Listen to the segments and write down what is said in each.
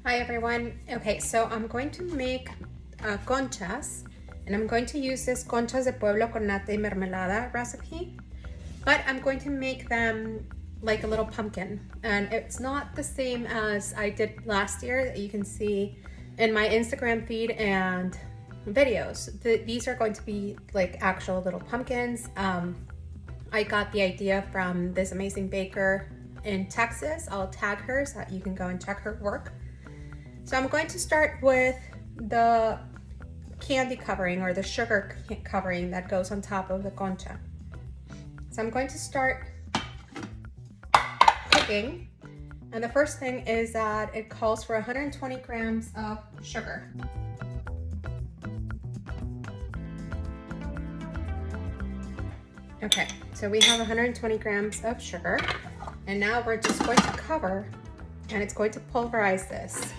Hi everyone. Okay, so I'm going to make conchas, and I'm going to use this Conchas de Pueblo con Nata y Mermelada recipe, but I'm going to make them like a little pumpkin, and it's not the same as I did last year that you can see in my Instagram feed and videos. These are going to be like actual little pumpkins. I got the idea from this amazing baker in Texas. I'll tag her so that you can go and check her work. So I'm going to start with the candy covering or the sugar covering that goes on top of the concha. So I'm going to start cooking, and the first thing is that it calls for 120 grams of sugar. Okay, so we have 120 grams of sugar, and now we're just going to cover, and it's going to pulverize this.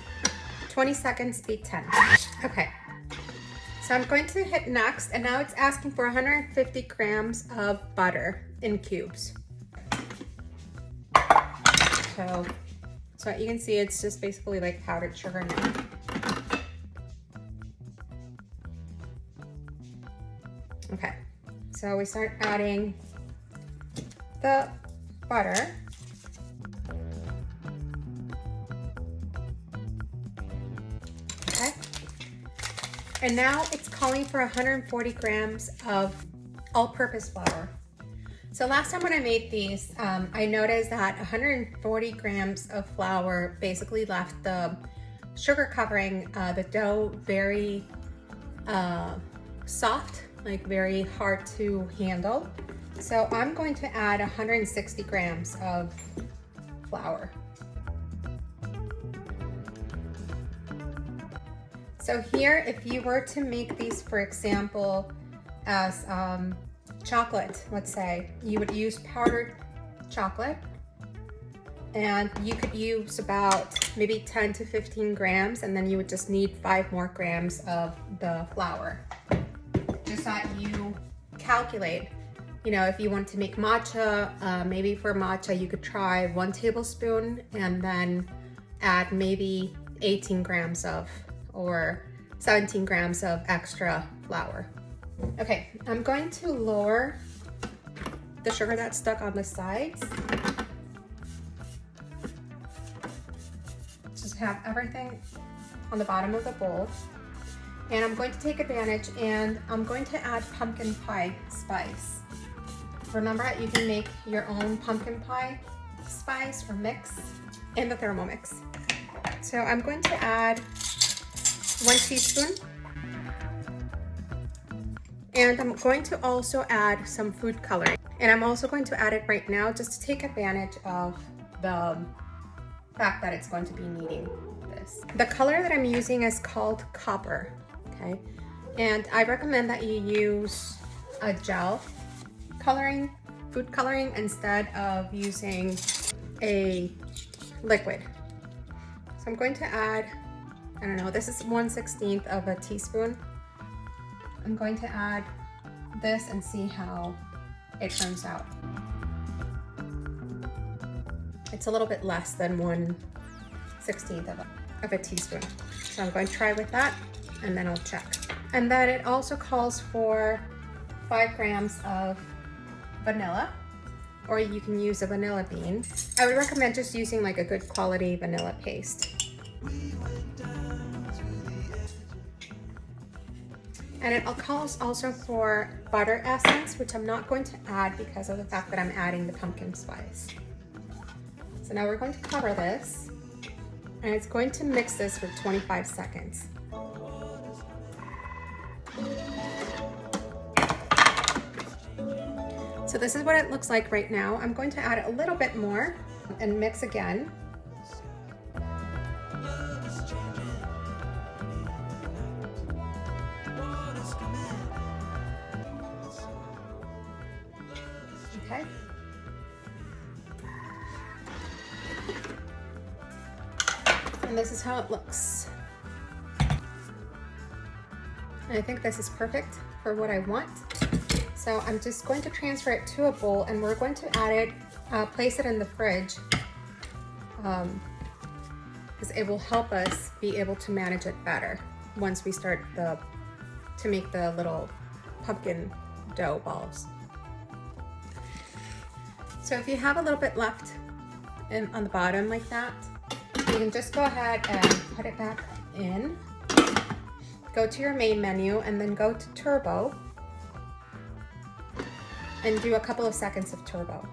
20 seconds, beat 10. Okay, so I'm going to hit next, and now it's asking for 150 grams of butter in cubes. So you can see it's just basically like powdered sugar now. Okay, so we start adding the butter. Okay, and now it's calling for 140 grams of all-purpose flour. So last time when I made these, I noticed that 140 grams of flour basically left the sugar covering the dough very soft, like very hard to handle. So I'm going to add 160 grams of flour. So here, if you were to make these, for example, as chocolate, let's say, you would use powdered chocolate, and you could use about maybe 10 to 15 grams, and then you would just need 5 more grams of the flour. Just that you calculate, you know, if you want to make matcha, maybe for matcha you could try 1 tablespoon and then add maybe 18 grams of or 17 grams of extra flour. Okay, I'm going to lower the sugar that's stuck on the sides. Just have everything on the bottom of the bowl. And I'm going to take advantage, and I'm going to add pumpkin pie spice. Remember that you can make your own pumpkin pie spice or mix in the Thermomix. So I'm going to add 1 teaspoon. And I'm going to also add some food coloring. And I'm also going to add it right now just to take advantage of the fact that it's going to be needing this. The color that I'm using is called copper, okay? And I recommend that you use a gel coloring, food coloring, instead of using a liquid. So I'm going to add, I don't know, this is 1/16 of a teaspoon. I'm going to add this and see how it turns out. It's a little bit less than 1/16 of a teaspoon. So I'm going to try with that, and then I'll check. And then it also calls for 5 grams of vanilla, or you can use a vanilla bean. I would recommend just using like a good quality vanilla paste. And it calls also for butter essence, which I'm not going to add because of the fact that I'm adding the pumpkin spice. So now we're going to cover this, and it's going to mix this for 25 seconds. So this is what it looks like right now. I'm going to add a little bit more and mix again. Okay. And this is how it looks. And I think this is perfect for what I want. So I'm just going to transfer it to a bowl, and we're going to add it, place it in the fridge because it will help us be able to manage it better once we start to make the little pumpkin dough balls. So if you have a little bit left on the bottom like that, you can just go ahead and put it back in. Go to your main menu and then go to turbo and do a couple of seconds of turbo.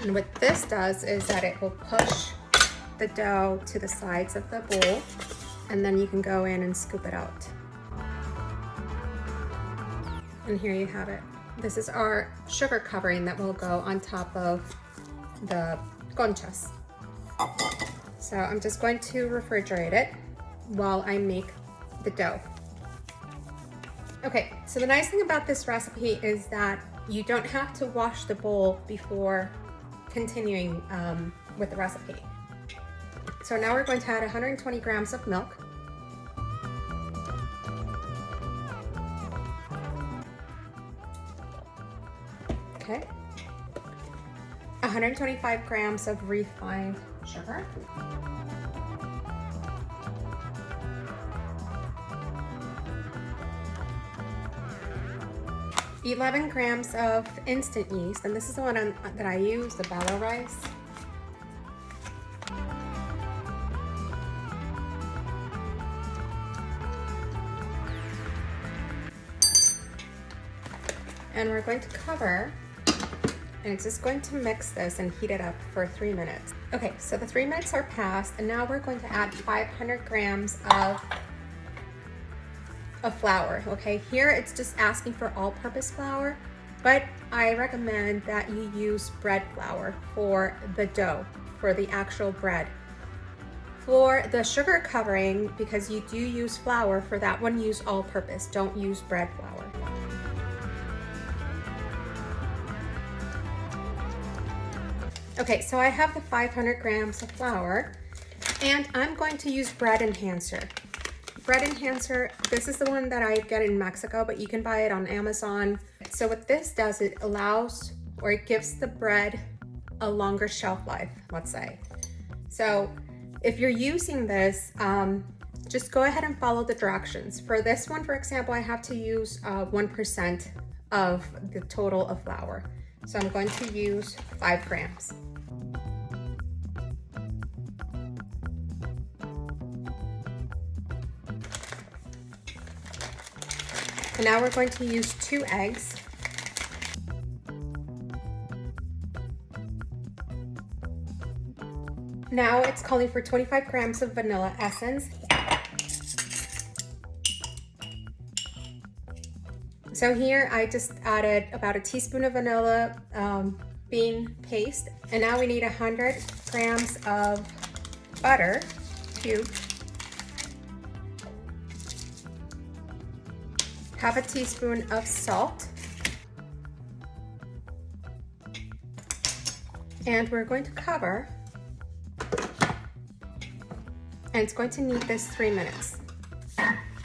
And what this does is that it will push the dough to the sides of the bowl, and then you can go in and scoop it out. And here you have it. This is our sugar covering that will go on top of the conchas. So I'm just going to refrigerate it while I make the dough. Okay, so the nice thing about this recipe is that you don't have to wash the bowl before continuing with the recipe. So now we're going to add 120 grams of milk. Okay. 125 grams of refined sugar. $11 grams of instant yeast, and this is the one that I use, the bello rice. And we're going to cover, and it's just going to mix this and heat it up for 3 minutes. Okay, so the 3 minutes are passed, and now we're going to add 500 grams of flour. Okay, here it's just asking for all-purpose flour, but I recommend that you use bread flour for the dough, for the actual bread. For the sugar covering, because you do use flour, for that one use all-purpose, don't use bread flour. Okay, so I have the 500 grams of flour, and I'm going to use bread enhancer. Bread enhancer, this is the one that I get in Mexico, but you can buy it on Amazon. So what this does, it allows, or it gives the bread a longer shelf life, let's say. So if you're using this, just go ahead and follow the directions. For this one, for example, I have to use 1% of the total of flour. So I'm going to use 5 grams. And now we're going to use 2 eggs. Now it's calling for 25 grams of vanilla essence. So here I just added about a teaspoon of vanilla bean paste. And now we need 100 grams of butter cubed. Half a teaspoon of salt. And we're going to cover. And it's going to need this 3 minutes.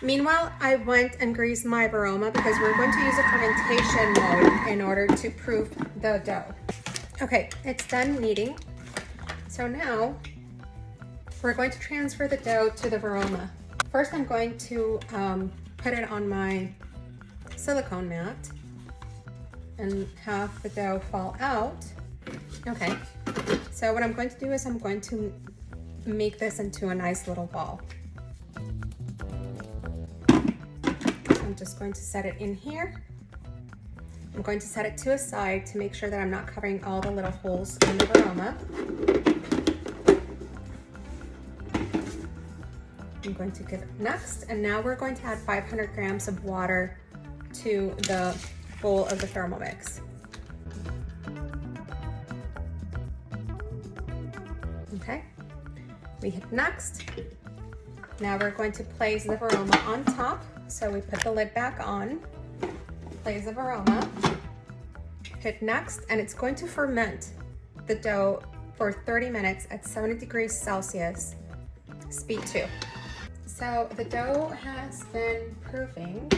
Meanwhile, I went and greased my varoma because we're going to use a fermentation mode in order to proof the dough. Okay, it's done kneading. So now we're going to transfer the dough to the varoma. First, I'm going to put it on my silicone mat and have the dough fall out. Okay, so what I'm going to do is I'm going to make this into a nice little ball. I'm just going to set it in here. I'm going to set it to a side to make sure that I'm not covering all the little holes in the varoma. I'm going to give it next, and now we're going to add 500 grams of water to the bowl of the Thermomix. Okay, we hit next. Now we're going to place the varoma on top. So we put the lid back on, place the varoma, hit next, and it's going to ferment the dough for 30 minutes at 70 degrees Celsius, speed 2. So the dough has been proofing.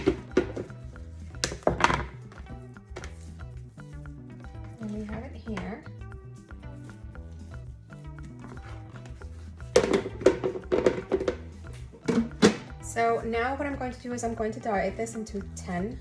And we have it here. So now what I'm going to do is I'm going to divide this into 10.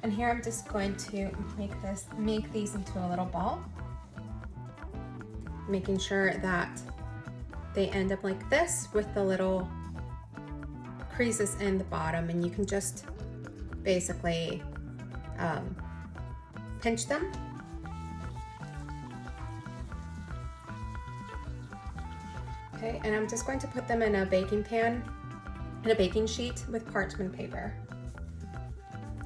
And here I'm just going to make these into a little ball, making sure that they end up like this with the little creases in the bottom, and you can just basically pinch them. Okay, and I'm just going to put them in a baking pan, in a baking sheet with parchment paper.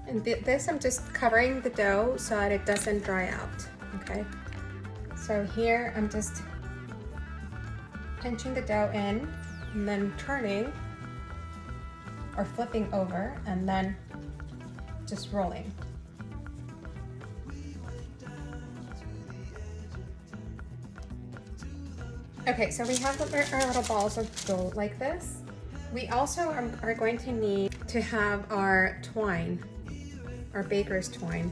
And this I'm just covering the dough so that it doesn't dry out, okay? So here I'm just pinching the dough in and then turning or flipping over and then just rolling. Okay, so we have our little balls of dough like this. We also are going to need to have our twine, our baker's twine.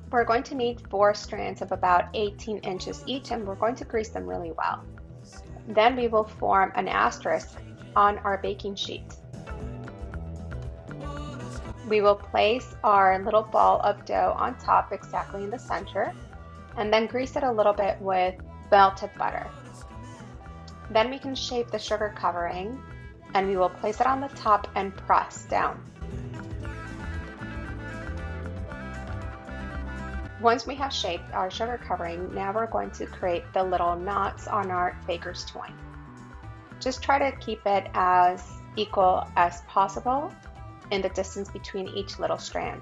We're going to need 4 strands of about 18 inches each, and we're going to grease them really well. Then we will form an asterisk on our baking sheet. We will place our little ball of dough on top exactly in the center, and then grease it a little bit with melted butter. Then we can shape the sugar covering, and we will place it on the top and press down. Once we have shaped our sugar covering, now we're going to create the little knots on our baker's twine. Just try to keep it as equal as possible in the distance between each little strand.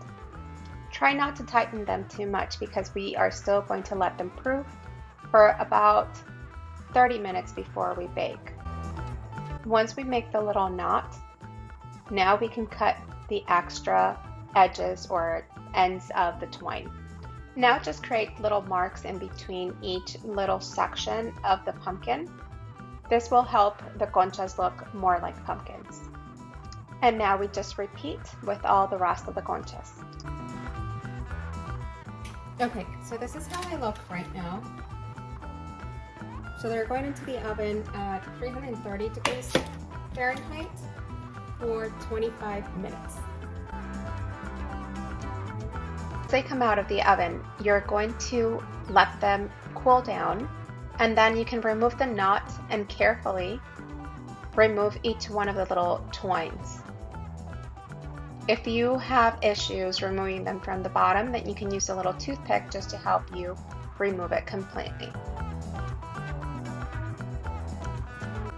Try not to tighten them too much because we are still going to let them proof for about 30 minutes before we bake. Once we make the little knot, now we can cut the extra edges or ends of the twine. Now just create little marks in between each little section of the pumpkin. This will help the conchas look more like pumpkins. And now we just repeat with all the rest of the conchas. Okay, so this is how they look right now. So they're going into the oven at 330 degrees Fahrenheit for 25 minutes. As they come out of the oven, you're going to let them cool down, and then you can remove the knot and carefully remove each one of the little twines. If you have issues removing them from the bottom, then you can use a little toothpick just to help you remove it completely.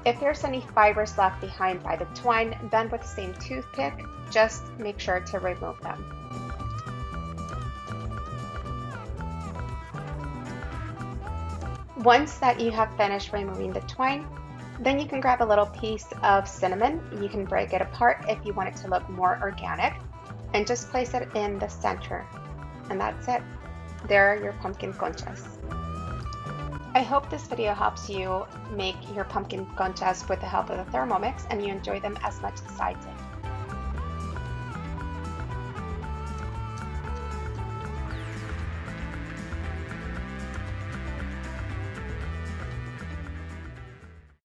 If there's any fibers left behind by the twine, then with the same toothpick, just make sure to remove them. Once that you have finished removing the twine, then you can grab a little piece of cinnamon. You can break it apart if you want it to look more organic, and just place it in the center. And that's it. There are your pumpkin conchas. I hope this video helps you make your pumpkin conchas with the help of the Thermomix and you enjoy them as much as I did.